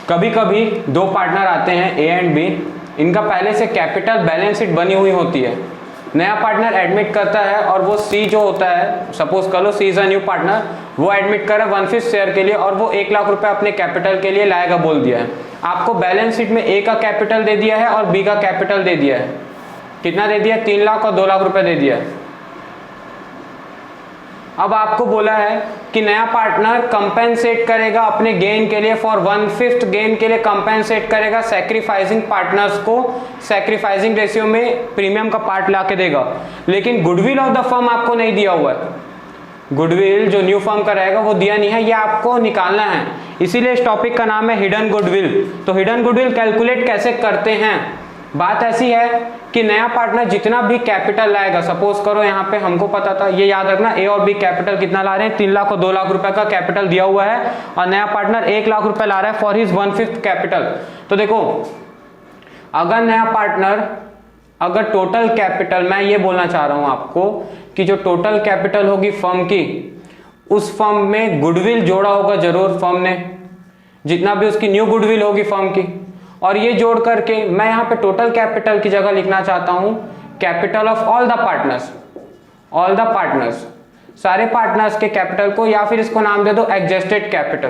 कभी कभी दो पार्टनर आते हैं ए एंड बी, इनका पहले से कैपिटल बैलेंस शीट बनी हुई होती है। नया पार्टनर एडमिट करता है और वो सी जो होता है, सपोज कर लो सी इज अ न्यू पार्टनर, वो एडमिट कर रहा है 1/5 शेयर के लिए और वो 1 लाख रुपए अपने कैपिटल के लिए लाएगा बोल दिया है। आपको बैलेंस शीट में ए का कैपिटल दे दिया है और बी का कैपिटल दे दिया है। कितना दे दिया? 3 लाख और 2 लाख रुपए दे दिया है। अब आपको बोला है कि नया पार्टनर कंपेंसेट करेगा अपने गेन के लिए, फॉर 1/5 गेन के लिए कंपेंसेट करेगा, सैक्रिफाइसिंग पार्टनर्स को सैक्रिफाइसिंग रेशियो में प्रीमियम का पार्ट ला के देगा। लेकिन गुडविल ऑफ द फर्म आपको नहीं दिया हुआ है। गुडविल जो न्यू फर्म का रहेगा वो दिया नहीं है, ये आपको निकालना है। इसीलिए इस टॉपिक का नाम है हिडन गुडविल। तो हिडन गुडविल कैलकुलेट कैसे करते हैं? बात ऐसी है कि नया पार्टनर जितना भी कैपिटल लाएगा, सपोज करो यहाँ पे हमको पता था, ये याद रखना, ए और बी कैपिटल कितना ला रहे हैं? 3 लाख और 2 लाख रुपए का कैपिटल दिया हुआ है और नया पार्टनर 1 लाख रुपए ला रहा है फॉर हिज 1/5 कैपिटल। तो देखो, अगर नया पार्टनर, अगर टोटल कैपिटल, मैं ये बोलना चाह रहा हूं आपको कि जो टोटल कैपिटल होगी फर्म की, उस फर्म में गुडविल जोड़ा होगा जरूर फर्म ने, जितना भी उसकी न्यू गुडविल होगी फर्म की, और ये जोड़ करके मैं यहाँ पे टोटल कैपिटल की जगह लिखना चाहता हूं capital of all the partners. All the partners, सारे पार्टनर्स के कैपिटल को, या फिर इसको नाम दे दो एडजस्टेड कैपिटल।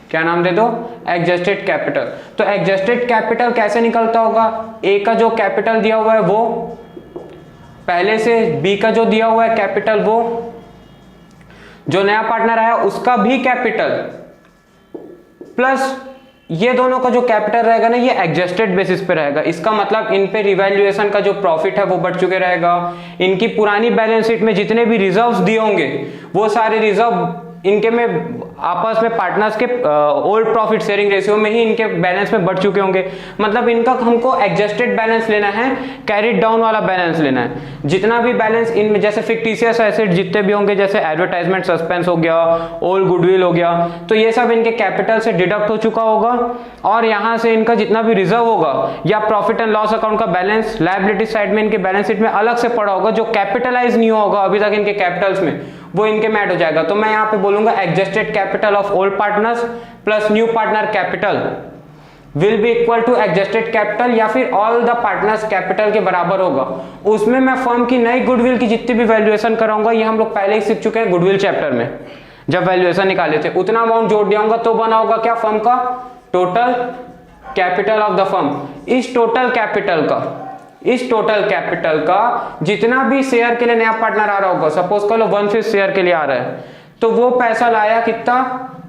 क्या नाम दे दो? Adjusted capital. तो एडजस्टेड कैपिटल कैसे निकलता होगा? ए का जो कैपिटल दिया हुआ है वो, पहले से बी का जो दिया हुआ है कैपिटल वो, जो नया पार्टनर आया उसका भी कैपिटल, प्लस ये दोनों का जो कैपिटल रहेगा ना, ये एडजस्टेड बेसिस पे रहेगा। इसका मतलब इन पे रिवैल्यूएशन का जो प्रॉफिट है वो बढ़ चुके रहेगा। इनकी पुरानी बैलेंस शीट में जितने भी रिजर्व्स दिए होंगे वो सारे रिजर्व इनके में आपस में पार्टनर्स के ओल्ड प्रॉफिट शेयरिंग रेशियो में ही इनके बैलेंस में बढ़ चुके होंगे। मतलब इनका हमको एडजस्टेड बैलेंस लेना है, कैरिड डाउन वाला बैलेंस लेना है। जितना भी बैलेंस इनमें, जैसे फिक्टिशियस एसेट जितने भी होंगे, जैसे एडवर्टाइजमेंट सस्पेंस हो गया, ओल्ड गुडविल हो गया, तो ये सब इनके कैपिटल से डिडक्ट हो चुका होगा और यहाँ से इनका जितना भी रिजर्व होगा या प्रॉफिट एंड लॉस अकाउंट का बैलेंस लायबिलिटी साइड में इनके बैलेंस शीट में अलग से पड़ा होगा, जो कैपिटलाइज नहीं होगा अभी तक इनके कैपिटल्स में, वो इनके में ऐड हो जाएगा। तो मैं यहाँ पे बोलूंगा adjusted capital of old partners plus new partner capital will be equal to adjusted capital, या फिर ऑल द पार्टनर्स कैपिटल के बराबर होगा। उसमें मैं फर्म की नई गुडविल की जितनी भी वैल्यूएशन कराऊंगा, ये हम लोग पहले ही सीख चुके हैं गुडविल चैप्टर में, जब वैल्यूएशन निकाले थे, उतना अमाउंट जोड़ दिया तो बना होगा क्या? फर्म का total capital of the firm. इस टोटल कैपिटल का जितना भी शेयर के लिए नया पार्टनर आ रहा होगा, सपोज कर लो 1/5 शेयर के लिए आ रहा है, तो वो पैसा लाया कितना?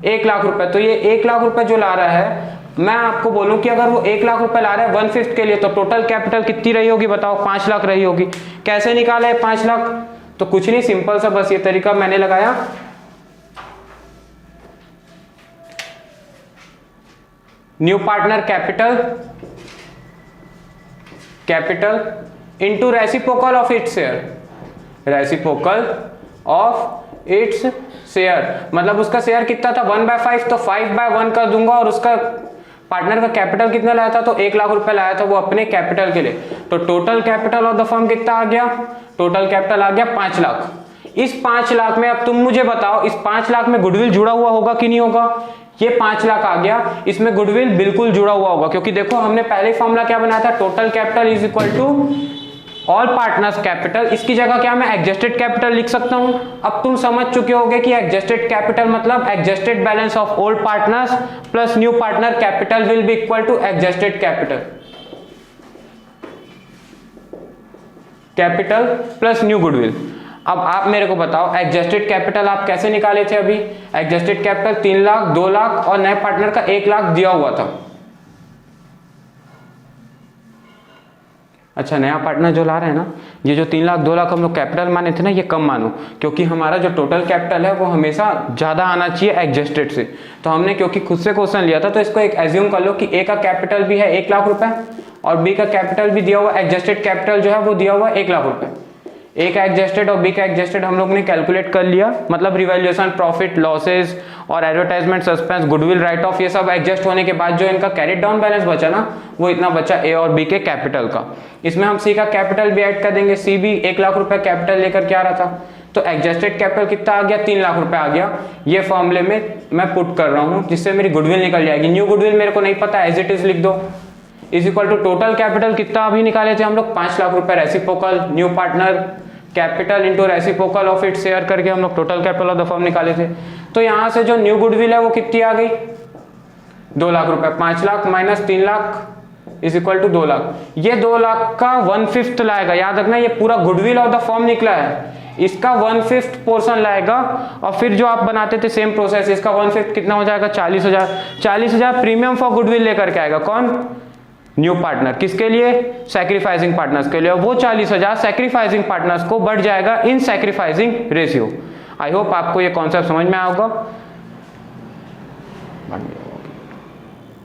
1 लाख रुपए। तो ये 1 लाख रुपए जो ला रहा है, मैं आपको बोलूं कि अगर वो 1 लाख रुपए ला रहा है 1/5 के लिए, तो टोटल कैपिटल कितनी रही होगी बताओ? 5 लाख रही होगी। कैसे निकाला है 5 लाख? तो कुछ नहीं, सिंपल सा बस ये तरीका मैंने लगाया, new partner capital into reciprocal of its share, reciprocal of its share, मतलब उसका शेयर कितना था? 1/5, तो 5/1 कर दूंगा, और उसका पार्टनर का कैपिटल कितना लाया था? तो 1 लाख रुपए लाया था वो अपने कैपिटल के लिए। तो total capital of the firm कितना आ गया? टोटल कैपिटल आ गया 5 लाख। इस 5 लाख में अब तुम मुझे बताओ, इस 5 लाख में गुडविल जुड़ा हुआ होगा कि नहीं होगा? ये 5 लाख आ गया, इसमें गुडविल बिल्कुल जुड़ा हुआ होगा, क्योंकि देखो हमने पहले फॉर्मूला क्या बनाया था? Total capital is equal to all partners capital. इसकी जगह क्या मैं एडजस्टेड कैपिटल लिख सकता हूं? अब तुम समझ चुके होगे कि एडजस्टेड कैपिटल मतलब adjusted balance of old partners plus new partner capital will be equal to adjusted capital plus new goodwill. अब आप मेरे को बताओ एडजस्टेड कैपिटल आप कैसे निकाले थे? अभी एडजस्टेड कैपिटल 3 लाख, 2 लाख और नए पार्टनर का 1 लाख दिया हुआ था। अच्छा, नया पार्टनर जो ला रहे हैं ना, ये जो 3 लाख 2 लाख हम लोग कैपिटल माने थे ना, ये कम मानो, क्योंकि हमारा जो टोटल कैपिटल है वो हमेशा ज्यादा आना चाहिए एडजस्टेड से। तो हमने क्योंकि खुद से क्वेश्चन लिया था, तो इसको एक एज्यूम कर लो कि ए का कैपिटल भी है 1 लाख रुपए और बी का कैपिटल भी दिया हुआ, एडजस्टेड कैपिटल जो है वो दिया हुआ 1 लाख रुपए। ए का एडजस्टेड और बी का एडजस्टेड हम लोग ने कैलकुलेट कर लिया, मतलब रिवैल्यूएशन, प्रॉफिट, लॉसेस और advertisement suspense, goodwill, right of, ये सब एडजस्ट होने के बाद जो इनका कैरिड डाउन बैलेंस बचा ना, वो इतना बचा ए और बी के कैपिटल का। इसमें हम सी का कैपिटल भी ऐड कर देंगे। सी भी 1 लाख रुपए कैपिटल लेकर के आ रहा था, तो एडजस्टेड कैपिटल कितना आ गया, 3 लाख रुपए आ गया। ये फॉर्मूले में मैं पुट कर रहा हूं जिससे मेरी गुडविल निकल जाएगी। न्यू गुडविल मेरे को नहीं पता, एज इट इज लिख दो, is equal to total capital कितना अभी निकाले थे हम लोग, 5 लाख रुपए reciprocal, new partner capital into reciprocal of it share करके हम लोग total capital of the firm निकाले थे। तो यहां से जो न्यू गुडविल है वो कितनी आ गई, 2 लाख रुपए, 5 lakh minus 3 lakh is equal to 2 lakh. ये 2 लाख का 1/5 लाएगा, याद रखना ये पूरा गुडविल ऑफ द फर्म निकला है, इसका 1/5 पोर्शन लाएगा। और फिर जो आप बनाते थे सेम प्रोसेस, इसका 1/5 कितना हो जाएगा, 40,000 प्रीमियम फॉर गुडविल लेकर के आएगा। कौन, न्यू पार्टनर, किसके लिए, सैक्रिफाइसिंग पार्टनर्स के लिए। और वो 40,000 सैक्रिफाइसिंग पार्टनर्स को बढ़ जाएगा इन सैक्रिफाइसिंग रेशियो। आई होप आपको ये कॉन्सेप्ट समझ में आया होगा।